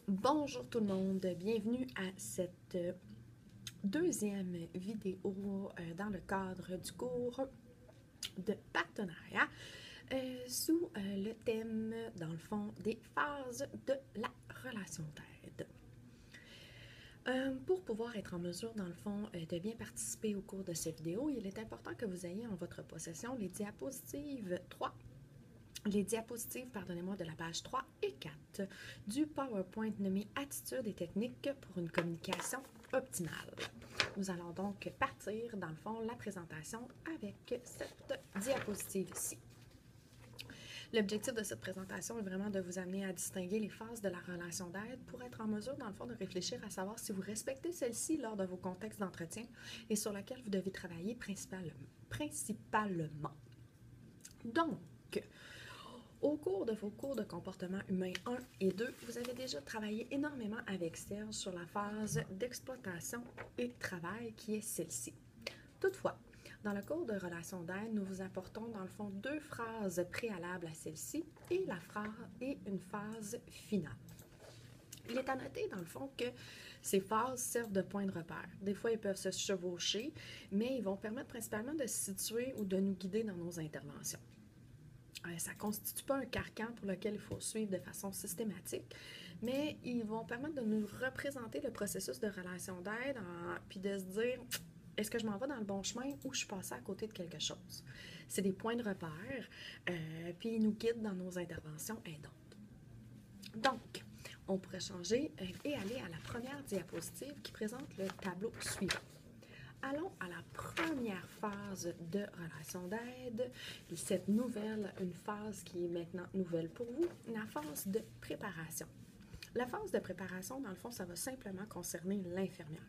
Bonjour tout le monde, bienvenue à cette deuxième vidéo dans le cadre du cours de partenariat sous le thème, dans le fond, des phases de la relation d'aide. Pour pouvoir être en mesure, dans le fond, de bien participer au cours de cette vidéo, il est important que vous ayez en votre possession les diapositives 3 les diapositives, pardonnez-moi, de la page 3 et 4 du PowerPoint nommé Attitudes et techniques pour une communication optimale. Nous allons donc partir, dans le fond, la présentation avec cette diapositive-ci. L'objectif de cette présentation est vraiment de vous amener à distinguer les phases de la relation d'aide pour être en mesure, dans le fond, de réfléchir à savoir si vous respectez celle-ci lors de vos contextes d'entretien et sur laquelle vous devez travailler principalement. Donc, au cours de vos cours de comportement humain 1 et 2, vous avez déjà travaillé énormément avec Serge sur la phase d'exploitation et travail qui est celle-ci. Toutefois, dans le cours de relation d'aide, nous vous apportons dans le fond deux phrases préalables à celle-ci et une phase finale. Il est à noter, dans le fond, que ces phases servent de point de repère. Des fois, ils peuvent se chevaucher, mais ils vont permettre principalement de se situer ou de nous guider dans nos interventions. Ça ne constitue pas un carcan pour lequel il faut suivre de façon systématique, mais ils vont permettre de nous représenter le processus de relation d'aide, puis de se dire, est-ce que je m'en vais dans le bon chemin ou je suis passée à côté de quelque chose? C'est des points de repère, puis ils nous guident dans nos interventions aidantes. Donc, on pourrait changer et aller à la première diapositive qui présente le tableau suivant. Allons à la première phase de relation d'aide, une phase qui est maintenant nouvelle pour vous, la phase de préparation. La phase de préparation, dans le fond, ça va simplement concerner l'infirmière.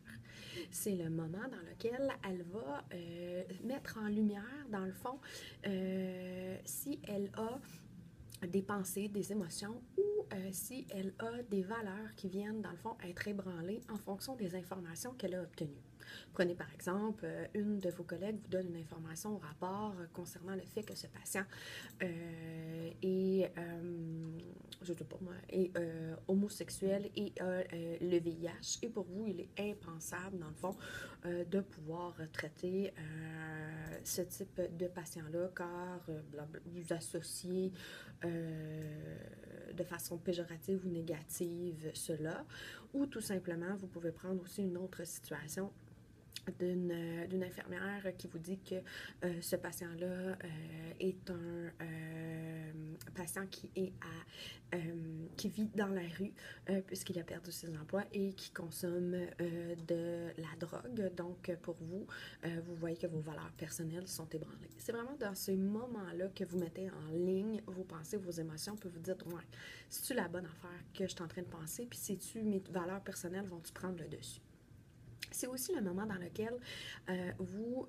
C'est le moment dans lequel elle va mettre en lumière, dans le fond, si elle a des pensées, des émotions ou si elle a des valeurs qui viennent, dans le fond, être ébranlées en fonction des informations qu'elle a obtenues. Prenez par exemple, une de vos collègues vous donne une information au rapport concernant le fait que ce patient est homosexuel et a le VIH. Et pour vous, il est impensable, dans le fond, de pouvoir traiter ce type de patient-là, car vous associez de façon péjorative ou négative cela. Ou tout simplement, vous pouvez prendre aussi une autre situation d'une infirmière qui vous dit que ce patient-là est un patient qui vit dans la rue puisqu'il a perdu ses emplois et qui consomme de la drogue. Donc, pour vous, vous voyez que vos valeurs personnelles sont ébranlées. C'est vraiment dans ces moments-là que vous mettez en ligne vos pensées, vos émotions, puis vous dites, ouais, c'est-tu la bonne affaire que je suis en train de penser, puis c'est-tu mes valeurs personnelles vont-tu prendre le dessus? C'est aussi le moment dans lequel vous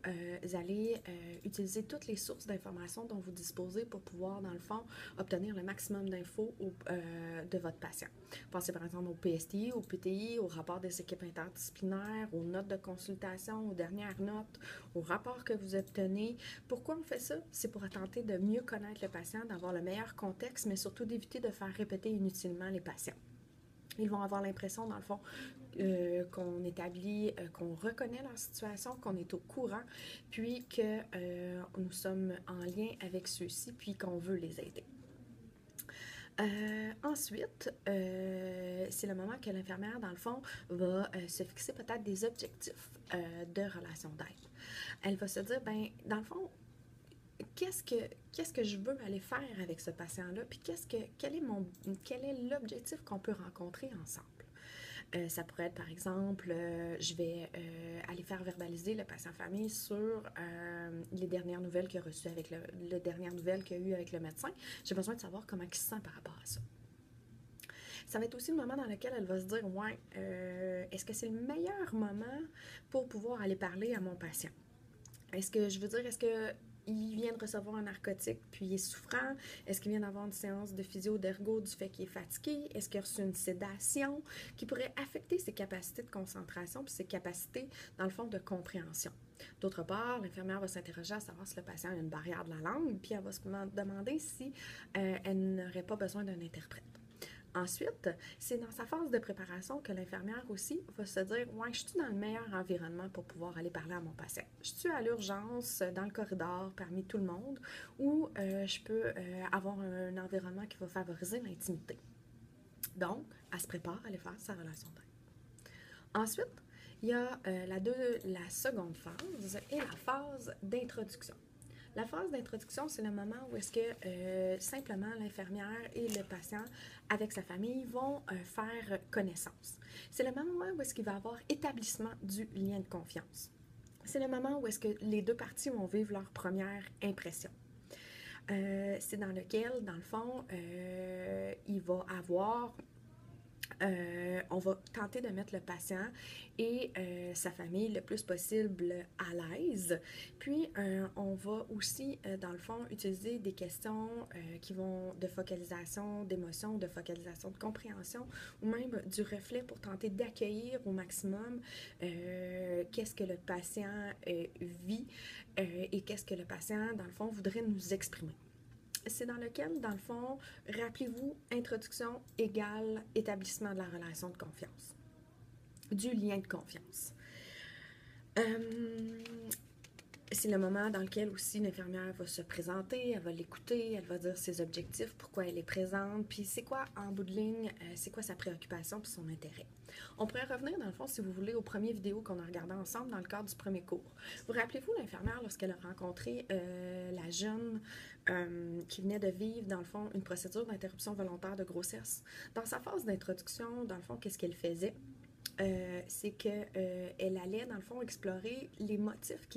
allez utiliser toutes les sources d'informations dont vous disposez pour pouvoir, dans le fond, obtenir le maximum d'infos de votre patient. Pensez par exemple au PSTI, au PTI, au rapport des équipes interdisciplinaires, aux notes de consultation, aux dernières notes, aux rapports que vous obtenez. Pourquoi on fait ça? C'est pour tenter de mieux connaître le patient, d'avoir le meilleur contexte, mais surtout d'éviter de faire répéter inutilement les patients. Ils vont avoir l'impression, dans le fond, qu'on établit, qu'on reconnaît leur situation, qu'on est au courant, puis que nous sommes en lien avec ceux-ci, puis qu'on veut les aider. Ensuite, c'est le moment que l'infirmière, dans le fond, va se fixer peut-être des objectifs de relation d'aide. Elle va se dire, ben, dans le fond, qu'est-ce que je veux aller faire avec ce patient-là, puis quel est l'objectif qu'on peut rencontrer ensemble. Ça pourrait être, par exemple, je vais aller faire verbaliser le patient famille sur les dernières nouvelles qu'il a reçues avec les dernières nouvelles qu'il a eues avec le médecin. J'ai besoin de savoir comment il se sent par rapport à ça. Ça va être aussi le moment dans lequel elle va se dire, ouais, est-ce que c'est le meilleur moment pour pouvoir aller parler à mon patient? Est-ce qu'il vient de recevoir un narcotique puis il est souffrant? Est-ce qu'il vient d'avoir une séance de physio d'ergo du fait qu'il est fatigué? Est-ce qu'il a reçu une sédation qui pourrait affecter ses capacités de concentration puis ses capacités, dans le fond, de compréhension? D'autre part, l'infirmière va s'interroger à savoir si le patient a une barrière de la langue puis elle va se demander si elle n'aurait pas besoin d'un interprète. Ensuite, c'est dans sa phase de préparation que l'infirmière aussi va se dire « Ouais, je suis dans le meilleur environnement pour pouvoir aller parler à mon patient? Je suis à l'urgence, dans le corridor, parmi tout le monde, ou je peux avoir un environnement qui va favoriser l'intimité? » Donc, elle se prépare à aller faire sa relation d'aide. Ensuite, il y a la seconde phase et la phase d'introduction. La phase d'introduction, c'est le moment où est-ce que simplement l'infirmière et le patient, avec sa famille, vont faire connaissance. C'est le moment où est-ce qu'il va y avoir établissement du lien de confiance. C'est le moment où est-ce que les deux parties vont vivre leur première impression. C'est dans lequel, dans le fond, il va avoir... on va tenter de mettre le patient et sa famille le plus possible à l'aise. Puis, on va aussi, dans le fond, utiliser des questions qui vont de focalisation d'émotion, de focalisation de compréhension ou même du reflet pour tenter d'accueillir au maximum qu'est-ce que le patient vit et qu'est-ce que le patient, dans le fond, voudrait nous exprimer. C'est dans lequel, dans le fond, rappelez-vous, introduction égale établissement de la relation de confiance, du lien de confiance. C'est le moment dans lequel aussi l'infirmière va se présenter, elle va l'écouter, elle va dire ses objectifs, pourquoi elle est présente, puis c'est quoi, en bout de ligne, c'est quoi sa préoccupation puis son intérêt. On pourrait revenir, dans le fond, si vous voulez, aux premières vidéos qu'on a regardées ensemble dans le cadre du premier cours. Vous rappelez-vous l'infirmière lorsqu'elle a rencontré la jeune qui venait de vivre, dans le fond, une procédure d'interruption volontaire de grossesse. Dans sa phase d'introduction, dans le fond, qu'est-ce qu'elle faisait? C'est qu'elle allait, dans le fond, explorer les motifs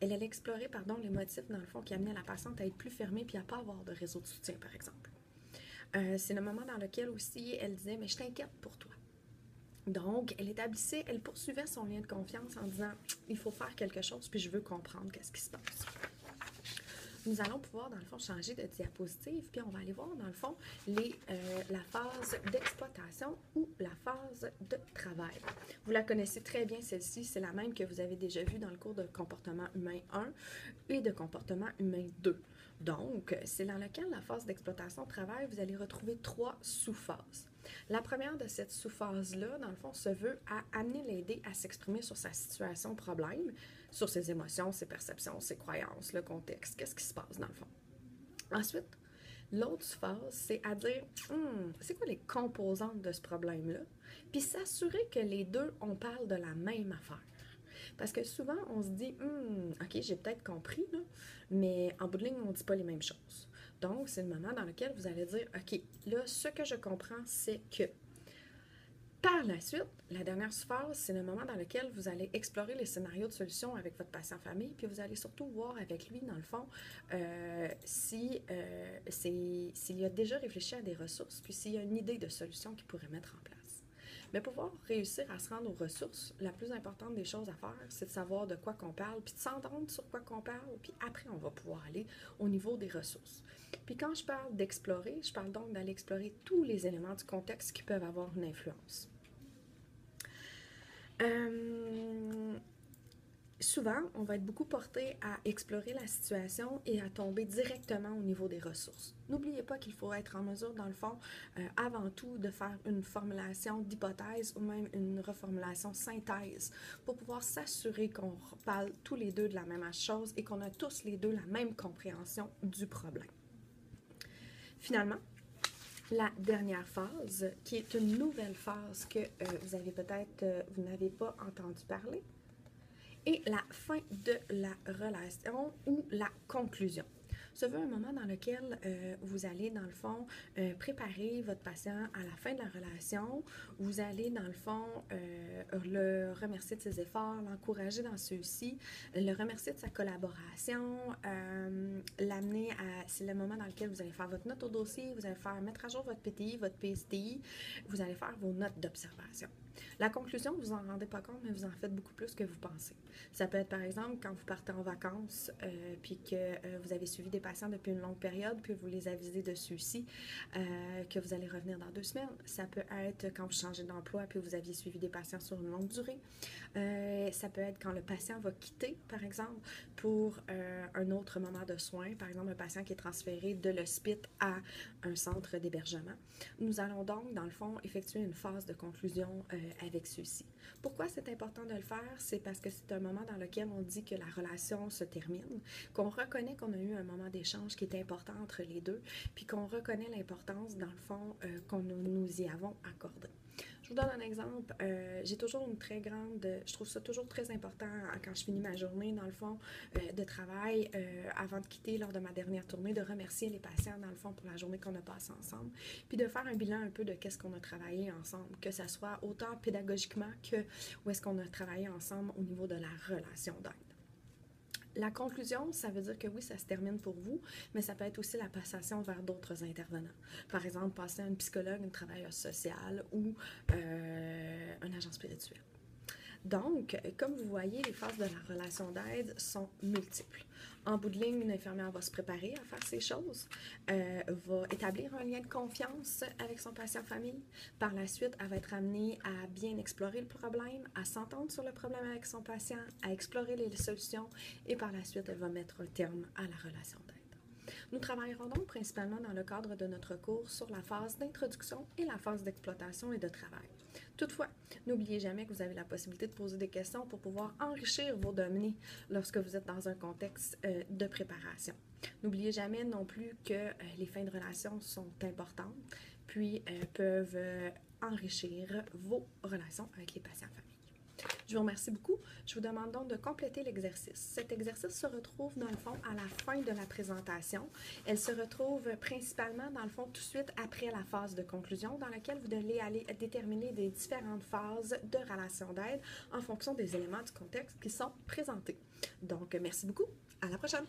elle allait explorer, les motifs, dans le fond, qui amenaient la patiente à être plus fermée puis à ne pas avoir de réseau de soutien, par exemple. C'est le moment dans lequel aussi elle disait « mais je t'inquiète pour toi ». Donc, elle poursuivait son lien de confiance en disant « il faut faire quelque chose puis je veux comprendre qu'est-ce qui se passe ». Nous allons pouvoir, dans le fond, changer de diapositive, puis on va aller voir, dans le fond, la phase d'exploitation ou la phase de travail. Vous la connaissez très bien, celle-ci, c'est la même que vous avez déjà vue dans le cours de comportement humain 1 et de comportement humain 2. Donc, c'est dans lequel la phase d'exploitation-travail, vous allez retrouver 3 sous-phases. La première de cette sous-phase-là, dans le fond, se veut à amener l'aider à s'exprimer sur sa situation problème, sur ses émotions, ses perceptions, ses croyances, le contexte, qu'est-ce qui se passe dans le fond. Ensuite, l'autre phase, c'est à dire, c'est quoi les composantes de ce problème-là? Puis s'assurer que les deux, on parle de la même affaire. Parce que souvent, on se dit, OK, j'ai peut-être compris, là, mais en bout de ligne, on ne dit pas les mêmes choses. Donc, c'est le moment dans lequel vous allez dire, OK, là, ce que je comprends, c'est que par la suite, la dernière phase, c'est le moment dans lequel vous allez explorer les scénarios de solution avec votre patient famille, puis vous allez surtout voir avec lui, dans le fond, s'il a déjà réfléchi à des ressources, puis s'il y a une idée de solution qu'il pourrait mettre en place. Mais pour pouvoir réussir à se rendre aux ressources, la plus importante des choses à faire, c'est de savoir de quoi qu'on parle, puis de s'entendre sur quoi qu'on parle, puis après, on va pouvoir aller au niveau des ressources. Puis quand je parle d'explorer, je parle donc d'aller explorer tous les éléments du contexte qui peuvent avoir une influence. Souvent, on va être beaucoup porté à explorer la situation et à tomber directement au niveau des ressources. N'oubliez pas qu'il faut être en mesure, dans le fond, avant tout, de faire une formulation d'hypothèse ou même une reformulation synthèse pour pouvoir s'assurer qu'on parle tous les deux de la même chose et qu'on a tous les deux la même compréhension du problème. Finalement, la dernière phase, qui est une nouvelle phase que vous n'avez pas entendu parler, et la fin de la relation ou la conclusion. Ça veut un moment dans lequel vous allez, dans le fond, préparer votre patient à la fin de la relation. Vous allez, dans le fond, le remercier de ses efforts, l'encourager dans ceux-ci, le remercier de sa collaboration, l'amener à... C'est le moment dans lequel vous allez faire votre note au dossier, vous allez mettre à jour votre PTI, votre PSTI, vous allez faire vos notes d'observation. La conclusion, vous en rendez pas compte, mais vous en faites beaucoup plus que vous pensez. Ça peut être, par exemple, quand vous partez en vacances puis que vous avez suivi des des patients depuis une longue période, puis vous les avisez dessus ici, que vous allez revenir dans 2 semaines. Ça peut être quand vous changez d'emploi, puis vous aviez suivi des patients sur une longue durée. Ça peut être quand le patient va quitter, par exemple, pour un autre moment de soins, par exemple un patient qui est transféré de l'hospice à un centre d'hébergement. Nous allons donc, dans le fond, effectuer une phase de conclusion avec ceux-ci. Pourquoi c'est important de le faire? C'est parce que c'est un moment dans lequel on dit que la relation se termine, qu'on reconnaît qu'on a eu un moment d'échange qui est important entre les deux, puis qu'on reconnaît l'importance, dans le fond, qu'on nous y avons accordé. Je vous donne un exemple. J'ai toujours une très grande... Je trouve ça toujours très important quand je finis ma journée, dans le fond, de travail, avant de quitter lors de ma dernière tournée, de remercier les patients, dans le fond, pour la journée qu'on a passée ensemble, puis de faire un bilan un peu de qu'est-ce qu'on a travaillé ensemble, que ça soit autant pédagogiquement que où est-ce qu'on a travaillé ensemble au niveau de la relation d'aide. La conclusion, ça veut dire que oui, ça se termine pour vous, mais ça peut être aussi la passation vers d'autres intervenants. Par exemple, passer à une psychologue, une travailleuse sociale ou un agent spirituel. Donc, comme vous voyez, les phases de la relation d'aide sont multiples. En bout de ligne, une infirmière va se préparer à faire ces choses, va établir un lien de confiance avec son patient-famille. Par la suite, elle va être amenée à bien explorer le problème, à s'entendre sur le problème avec son patient, à explorer les solutions et par la suite, elle va mettre un terme à la relation d'aide. Nous travaillerons donc principalement dans le cadre de notre cours sur la phase d'introduction et la phase d'exploitation et de travail. Toutefois, n'oubliez jamais que vous avez la possibilité de poser des questions pour pouvoir enrichir vos données lorsque vous êtes dans un contexte de préparation. N'oubliez jamais non plus que les fins de relation sont importantes, puis peuvent enrichir vos relations avec les patients familles. Je vous remercie beaucoup. Je vous demande donc de compléter l'exercice. Cet exercice se retrouve dans le fond à la fin de la présentation. Elle se retrouve principalement dans le fond tout de suite après la phase de conclusion dans laquelle vous devez aller déterminer des différentes phases de relation d'aide en fonction des éléments du contexte qui sont présentés. Donc, merci beaucoup. À la prochaine!